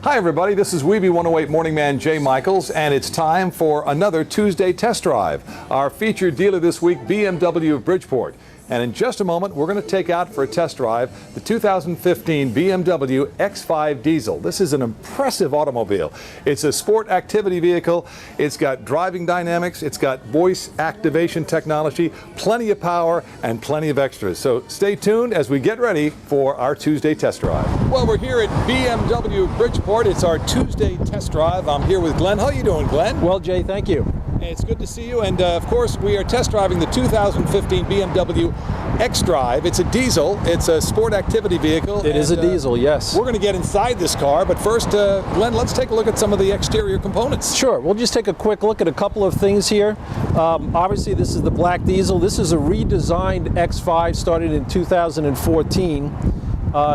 Hi everybody, this is Weeby 108 Morning Man Jay Michaels, and it's time for another Tuesday test drive. Our featured dealer this week, BMW of Bridgeport. And in just a moment, we're going to take out for a test drive the 2015 BMW X5 Diesel. This is an impressive automobile. It's a sport activity vehicle. It's got driving dynamics. It's got voice activation technology, plenty of power, and plenty of extras. So stay tuned as we get ready for our Tuesday test drive. Well, we're here at BMW of Bridgeport. It's our Tuesday test drive. I'm here with Glenn. How are you doing, Glenn? Well, Jay, thank you. It's good to see you, and of course we are test driving the 2015 BMW X-Drive. It's a diesel. It's a sport activity vehicle. It is a diesel, yes. We're going to get inside this car, but first, Glenn, let's take a look at some of the exterior components. Sure. We'll just take a quick look at a couple of things here. Obviously, this is the black diesel. This is a redesigned X5 started in 2014.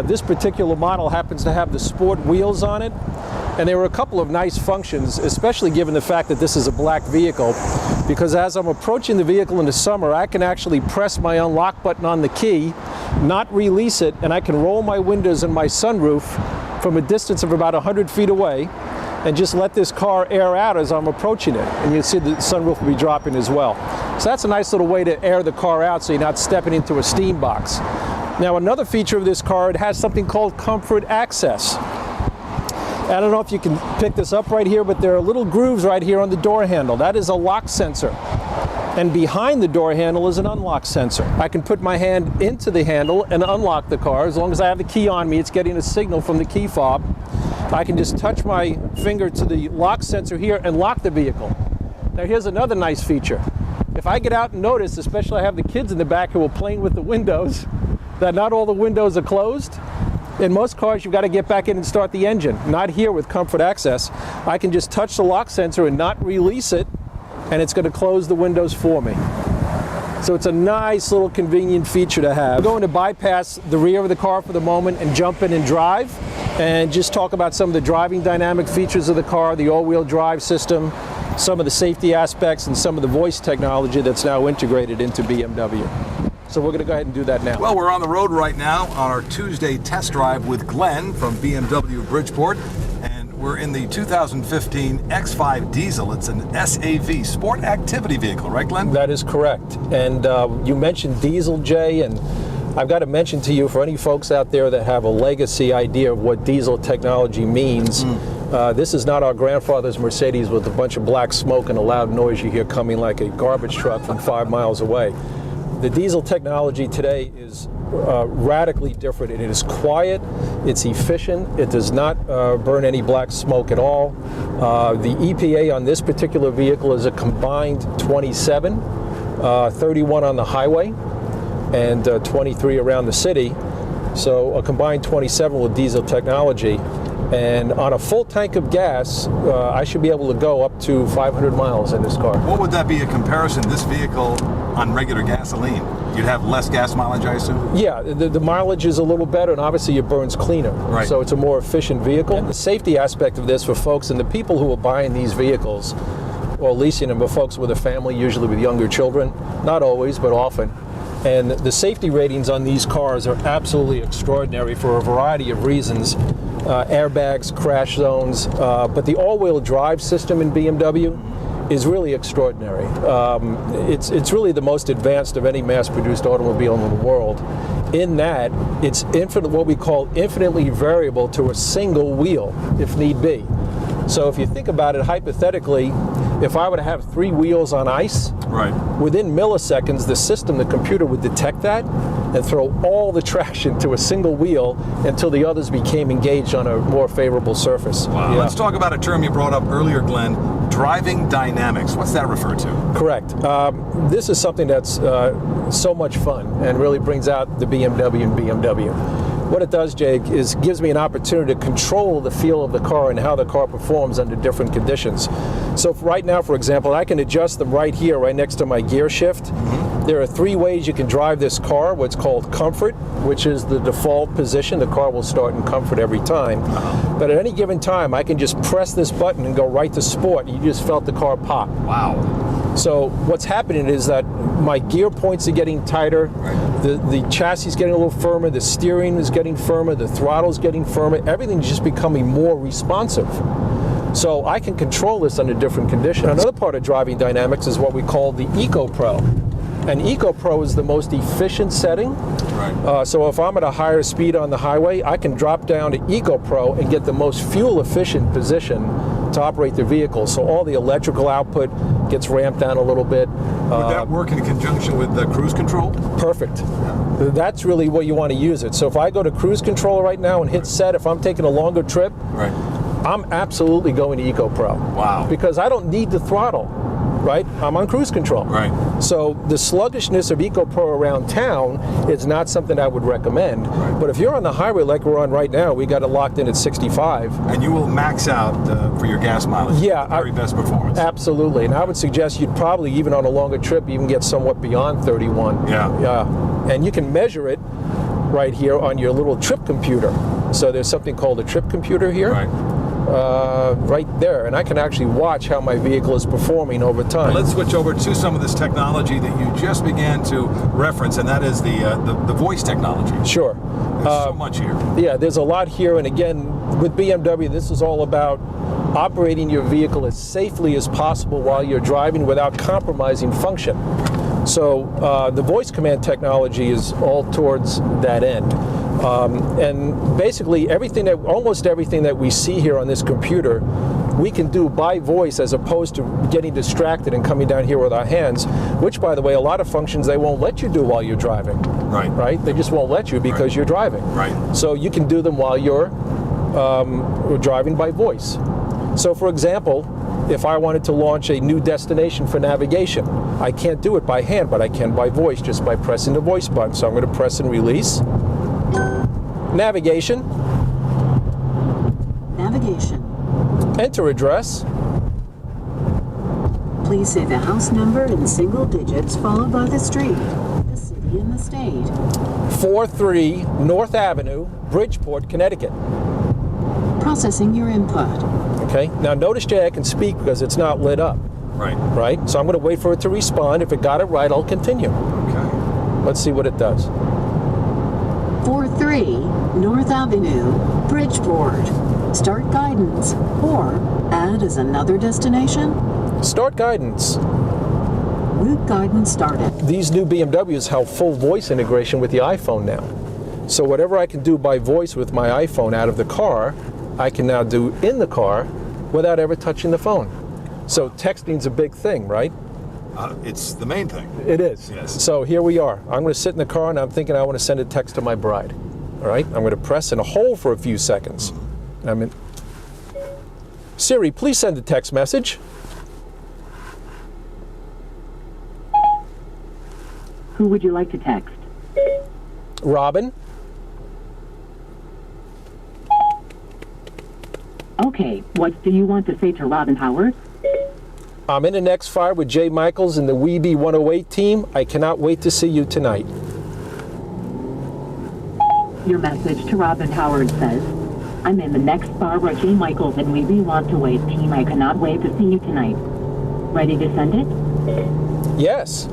This particular model happens to have the sport wheels on it. And there were a couple of nice functions, especially given the fact that this is a black vehicle, because as I'm approaching the vehicle in the summer, I can actually press my unlock button on the key, not release it, and I can roll my windows and my sunroof from a distance of about 100 feet away and just let this car air out as I'm approaching it. And you'll see the sunroof will be dropping as well. So that's a nice little way to air the car out so you're not stepping into a steam box. Now, another feature of this car, it has something called comfort access. I don't know if you can pick this up right here, but there are little grooves right here on the door handle. That is a lock sensor. And behind the door handle is an unlock sensor. I can put my hand into the handle and unlock the car. As long as I have the key on me, it's getting a signal from the key fob. I can just touch my finger to the lock sensor here and lock the vehicle. Now here's another nice feature. If I get out and notice, especially I have the kids in the back who are playing with the windows, that not all the windows are closed. In most cars, you've got to get back in and start the engine. Not here with comfort access. I can just touch the lock sensor and not release it, and it's going to close the windows for me. So it's a nice little convenient feature to have. We're going to bypass the rear of the car for the moment and jump in and drive, and just talk about some of the driving dynamic features of the car, the all-wheel drive system, some of the safety aspects, and some of the voice technology that's now integrated into BMW. So we're going to go ahead and do that now. Well, we're on the road right now on our Tuesday test drive with Glenn from BMW Bridgeport, and we're in the 2015 X5 Diesel. It's an SAV, sport activity vehicle, right, Glenn? That is correct. And you mentioned diesel, Jay, and I've got to mention to you, for any folks out there that have a legacy idea of what diesel technology means, this is not our grandfather's Mercedes with a bunch of black smoke and a loud noise you hear coming like a garbage truck from 5 miles away. The diesel technology today is radically different. It is quiet, it's efficient, it does not burn any black smoke at all. The EPA on this particular vehicle is a combined 27, 31 on the highway, and 23 around the city. So a combined 27 with diesel technology. And on a full tank of gas, I should be able to go up to 500 miles in this car. What would that be a comparison, this vehicle on regular gasoline? You'd have less gas mileage, I assume? Yeah, the mileage is a little better, and obviously it burns cleaner. Right. So it's a more efficient vehicle. And the safety aspect of this for folks and the people who are buying these vehicles, or leasing them, for folks with a family, usually with younger children, not always, but often. And the safety ratings on these cars are absolutely extraordinary for a variety of reasons. Airbags, crash zones, but the all-wheel drive system in BMW is really extraordinary. It's really the most advanced of any mass-produced automobile in the world, in that it's what we call infinitely variable to a single wheel, if need be. So if you think about it hypothetically, if I were to have 3 wheels on ice, right, within milliseconds, the system, the computer would detect that and throw all the traction to a single wheel until the others became engaged on a more favorable surface. Wow. Yeah. Let's talk about a term you brought up earlier, Glenn, driving dynamics. What's that refer to? Correct. This is something that's so much fun and really brings out the BMW in BMW. What it does, Jake, is gives me an opportunity to control the feel of the car and how the car performs under different conditions. So right now, for example, I can adjust them right here, right next to my gear shift. There are 3 ways you can drive this car. What's called comfort, which is the default position. The car will start in comfort every time. But at any given time, I can just press this button and go right to sport. You just felt the car pop. Wow. So what's happening is that my gear points are getting tighter, The chassis is getting a little firmer, the steering is getting firmer, the throttle's getting firmer, everything's just becoming more responsive. So I can control this under different conditions. Another part of driving dynamics is what we call the Eco Pro. And Eco Pro is the most efficient setting. Right. So if I'm at a higher speed on the highway, I can drop down to Eco Pro and get the most fuel efficient position to operate the vehicle. So all the electrical output gets ramped down a little bit. Would that work in conjunction with the cruise control? Perfect. That's really what you want to use it. So if I go to cruise control right now and hit set, if I'm taking a longer trip, right, I'm absolutely going to Eco Pro. Wow. Because I don't need the throttle, right? I'm on cruise control. Right. So the sluggishness of Eco Pro around town is not something I would recommend. Right. But if you're on the highway like we're on right now, we got it locked in at 65. And you will max out for your gas mileage. Yeah, the very best performance. Absolutely. And I would suggest you'd probably, even on a longer trip, even get somewhat beyond 31. Yeah. Yeah. And you can measure it right here on your little trip computer. So there's something called a trip computer here. Right. Right there, and I can actually watch how my vehicle is performing over time. Let's switch over to some of this technology that you just began to reference, and that is the voice technology. Sure. There's so much here. Yeah, there's a lot here, and again, with BMW, this is all about operating your vehicle as safely as possible while you're driving without compromising function. So the voice command technology is all towards that end. And basically almost everything that we see here on this computer, we can do by voice as opposed to getting distracted and coming down here with our hands, which, by the way, a lot of functions they won't let you do while you're driving. Right. Right? They just won't let you because you're driving. Right. So you can do them while you're driving by voice. So for example, if I wanted to launch a new destination for navigation, I can't do it by hand, but I can by voice, just by pressing the voice button. So I'm going to press and release. Navigation. Navigation. Enter address. Please say the house number in single digits followed by the street, the city and the state. 43 North Avenue, Bridgeport, Connecticut. Processing your input. Okay, now notice, Jay, I can speak because it's not lit up. Right. Right? So I'm going to wait for it to respond. If it got it right, I'll continue. Okay. Let's see what it does. 43 North Avenue, Bridgeport. Start guidance or add as another destination. Start guidance. Route guidance started. These new BMWs have full voice integration with the iPhone now. So whatever I can do by voice with my iPhone out of the car, I can now do in the car without ever touching the phone. So texting's a big thing, right? It's the main thing. It is. Yes. So here we are. I'm going to sit in the car and I'm thinking I want to send a text to my bride. All right? I'm going to press and hold for a few seconds. I'm in. Siri, please send a text message. Who would you like to text? Robin. Okay, what do you want to say to Robin Howard? I'm in an X5 with Jay Michaels and the Weeby 108 team. I cannot wait to see you tonight. Your message to Robin Howard says, I'm in the next bar where Jay Michaels and Weeby Want to Wait team. I cannot wait to see you tonight. Ready to send it? Yes.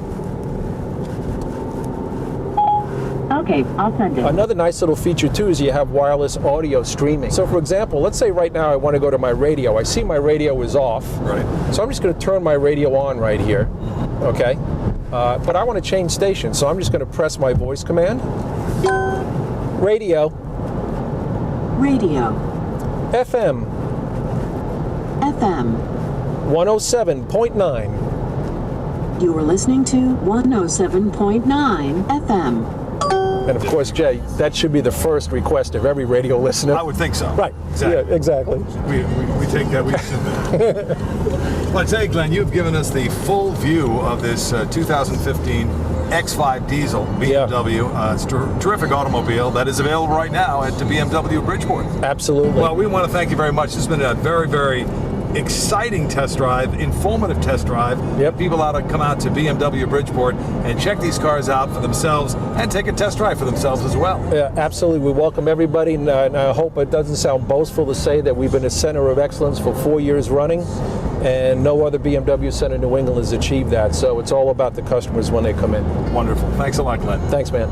Okay, I'll send it. Another nice little feature too is you have wireless audio streaming. So for example, let's say right now I want to go to my radio. I see my radio is off. Right. So I'm just going to turn my radio on right here. Okay. But I want to change station. So I'm just going to press my voice command. Radio. Radio. FM. FM. 107.9. You are listening to 107.9 FM. And of course, Jay, that should be the first request of every radio listener. I would think so. Right. Exactly. Yeah, exactly. We take that. We assume that. Well, I tell you, Glenn, you've given us the full view of this 2015 X5 diesel BMW. It's a terrific automobile that is available right now at the BMW of Bridgeport. Absolutely. Well, we want to thank you very much. It's been a very, very exciting test drive, informative test drive. Yep. People ought to come out to BMW of Bridgeport and check these cars out for themselves and take a test drive for themselves as well. Yeah, absolutely. We welcome everybody, and I hope it doesn't sound boastful to say that we've been a center of excellence for 4 years running, and no other BMW center in New England has achieved that. So it's all about the customers when they come in. Wonderful. Thanks a lot, Glenn. Thanks, man.